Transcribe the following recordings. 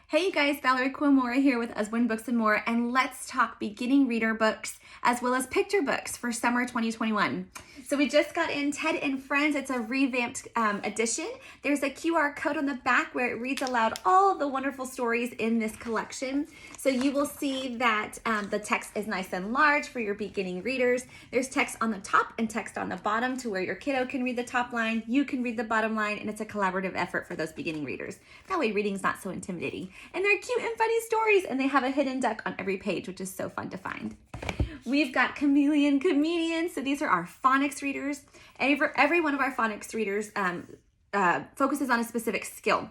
Hey you guys, Valerie Quilmora here with Usborne Books and More, and let's talk beginning reader books as well as picture books for summer 2021. So we just got in Ted and Friends. It's a revamped edition. There's a QR code on the back where it reads aloud all of the wonderful stories in this collection. So you will see that the text is nice and large for your beginning readers. There's text on the top and text on the bottom to where your kiddo can read the top line, you can read the bottom line, and it's a collaborative effort for those beginning readers. That way reading's not so intimidating. And they're cute and funny stories, and they have a hidden duck on every page, which is so fun to find. We've got Chameleon Comedians. So these are our phonics readers. Every one of our phonics readers focuses on a specific skill.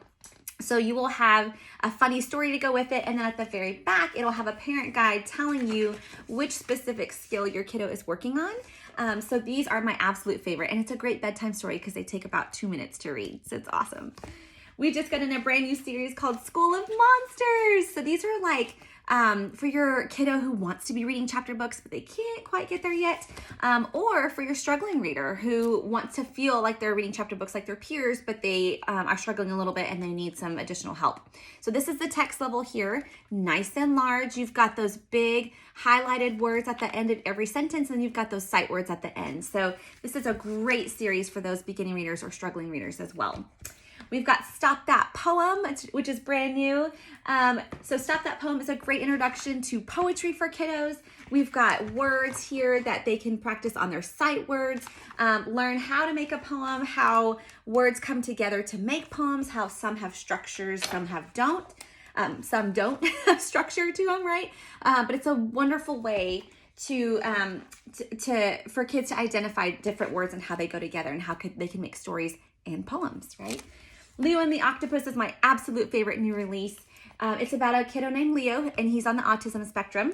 So you will have a funny story to go with it, and then at the very back, it'll have a parent guide telling you which specific skill your kiddo is working on. So these are my absolute favorite, and it's a great bedtime story because they take about 2 minutes to read, so it's awesome. We just got in a brand new series called School of Monsters. So these are like for your kiddo who wants to be reading chapter books, but they can't quite get there yet. Or for your struggling reader who wants to feel like they're reading chapter books like their peers, but they are struggling a little bit and they need some additional help. So this is the text level here, nice and large. You've got those big highlighted words at the end of every sentence, and you've got those sight words at the end. So this is a great series for those beginning readers or struggling readers as well. We've got Stop That Poem, which is brand new. So Stop That Poem is a great introduction to poetry for kiddos. We've got words here that they can practice on their sight words, learn how to make a poem, how words come together to make poems, how some have structures, some don't have structure to them, right? But it's a wonderful way for kids to identify different words and how they go together and how they can make stories and poems, right? Leo and the Octopus is my absolute favorite new release. It's about a kiddo named Leo, and he's on the autism spectrum.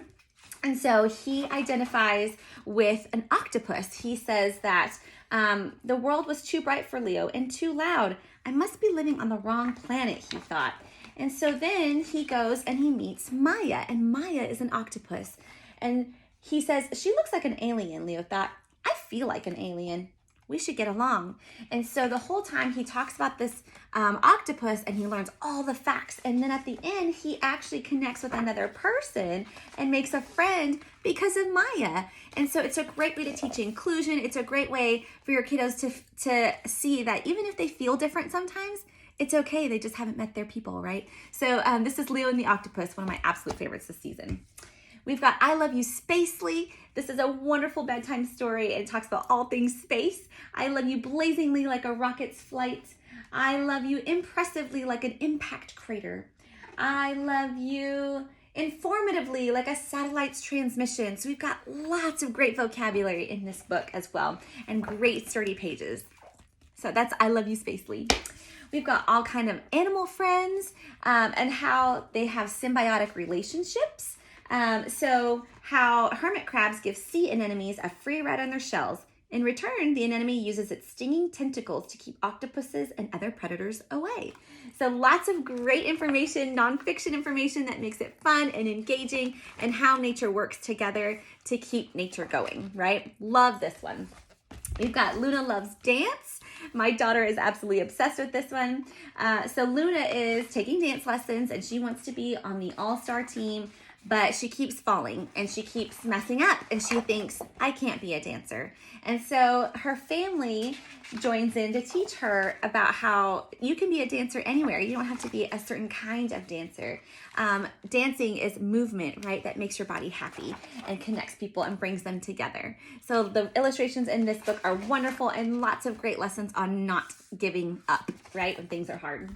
And so he identifies with an octopus. He says that the world was too bright for Leo and too loud. I must be living on the wrong planet, he thought. And so then he goes and he meets Maya, and Maya is an octopus. And he says, she looks like an alien, Leo thought. I feel like an alien. We should get along. And so the whole time he talks about this octopus and he learns all the facts. And then at the end, he actually connects with another person and makes a friend because of Maya. And so it's a great way to teach inclusion. It's a great way for your kiddos to see that even if they feel different sometimes, it's okay. They just haven't met their people, right? So this is Leo and the Octopus, one of my absolute favorites this season. We've got I Love You Spacely. This is a wonderful bedtime story. It talks about all things space. I love you blazingly like a rocket's flight. I love you impressively like an impact crater. I love you informatively like a satellite's transmission. So we've got lots of great vocabulary in this book as well, and great sturdy pages. So that's I Love You Spacely. We've got all kind of animal friends and how they have symbiotic relationships. So how hermit crabs give sea anemones a free ride on their shells. In return, the anemone uses its stinging tentacles to keep octopuses and other predators away. So lots of great information, nonfiction information that makes it fun and engaging, and how nature works together to keep nature going, right? Love this one. We've got Luna Loves Dance. My daughter is absolutely obsessed with this one. So Luna is taking dance lessons and she wants to be on the all-star team, but she keeps falling and she keeps messing up and she thinks, I can't be a dancer. And so her family joins in to teach her about how you can be a dancer anywhere. You don't have to be a certain kind of dancer. Dancing is movement, right? That makes your body happy and connects people and brings them together. So the illustrations in this book are wonderful and lots of great lessons on not giving up, right? When things are hard.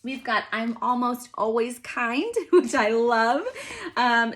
We've got I'm Almost Always Kind, which I love.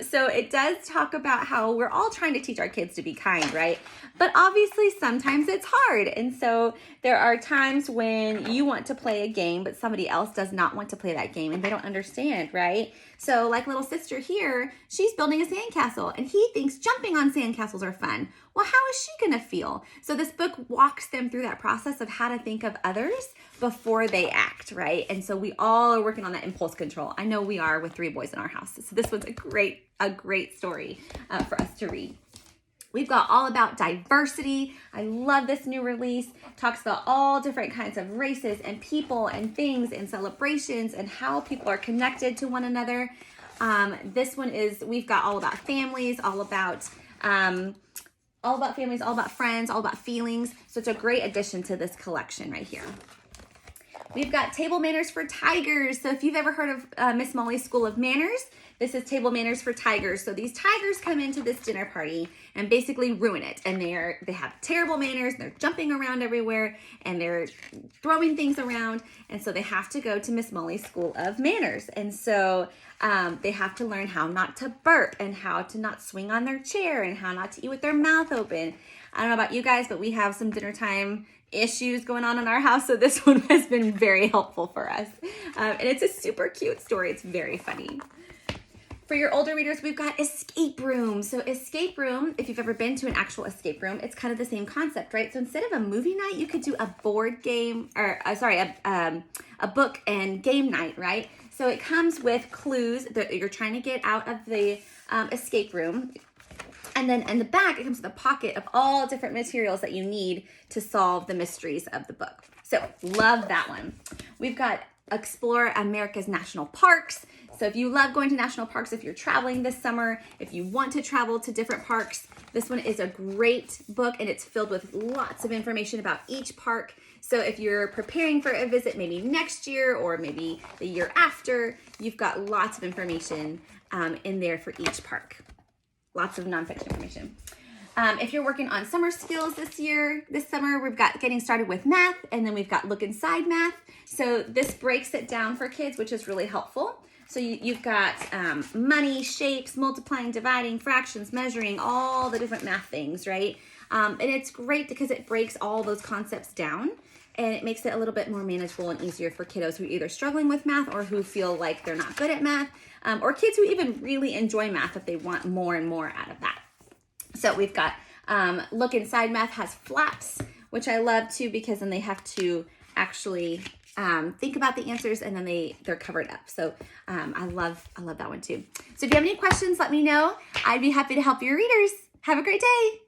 So it does talk about how we're all trying to teach our kids to be kind, right? But obviously sometimes it's hard. And so there are times when you want to play a game, but somebody else does not want to play that game and they don't understand, right? So like little sister here, she's building a sandcastle and he thinks jumping on sandcastles are fun. Well, how is she gonna feel? So this book walks them through that process of how to think of others before they act, right? And so we all are working on that impulse control. I know we are with 3 boys in our house. So this was a great story for us to read. We've got all about diversity. I love this new release. Talks about all different kinds of races and people and things and celebrations and how people are connected to one another. This one is, we've got all about families, all about families, all about friends, all about feelings. So it's a great addition to this collection right here. We've got Table Manners for Tigers. So if you've ever heard of Miss Molly's School of Manners, this is Table Manners for Tigers. So these tigers come into this dinner party and basically ruin it. And they have terrible manners. They're jumping around everywhere and they're throwing things around. And so they have to go to Miss Molly's School of Manners. And so they have to learn how not to burp and how to not swing on their chair and how not to eat with their mouth open. I don't know about you guys, but we have some dinner time issues going on in our house. So this one has been very helpful for us. And it's a super cute story. It's very funny. For your older readers, we've got Escape Room. So Escape Room, if you've ever been to an actual escape room, it's kind of the same concept, right? So instead of a movie night, you could do a board game, or a book and game night, right? So it comes with clues that you're trying to get out of the escape room. And then in the back, it comes with a pocket of all different materials that you need to solve the mysteries of the book. So love that one. We've got Explore America's National Parks. So if you love going to national parks, if you're traveling this summer, if you want to travel to different parks, this one is a great book and it's filled with lots of information about each park. So if you're preparing for a visit maybe next year or maybe the year after, you've got lots of information in there for each park. Lots of nonfiction information. If you're working on summer skills this summer, we've got Getting Started with Math, and then we've got Look Inside Math. So this breaks it down for kids, which is really helpful. So you've got money, shapes, multiplying, dividing, fractions, measuring, all the different math things, right? And it's great because it breaks all those concepts down and it makes it a little bit more manageable and easier for kiddos who are either struggling with math or who feel like they're not good at math, or kids who even really enjoy math if they want more and more out of that. So we've got Look Inside Math has flaps, which I love too because then they have to actually think about the answers and then they're covered up. So I love that one too. So if you have any questions, let me know. I'd be happy to help your readers. Have a great day.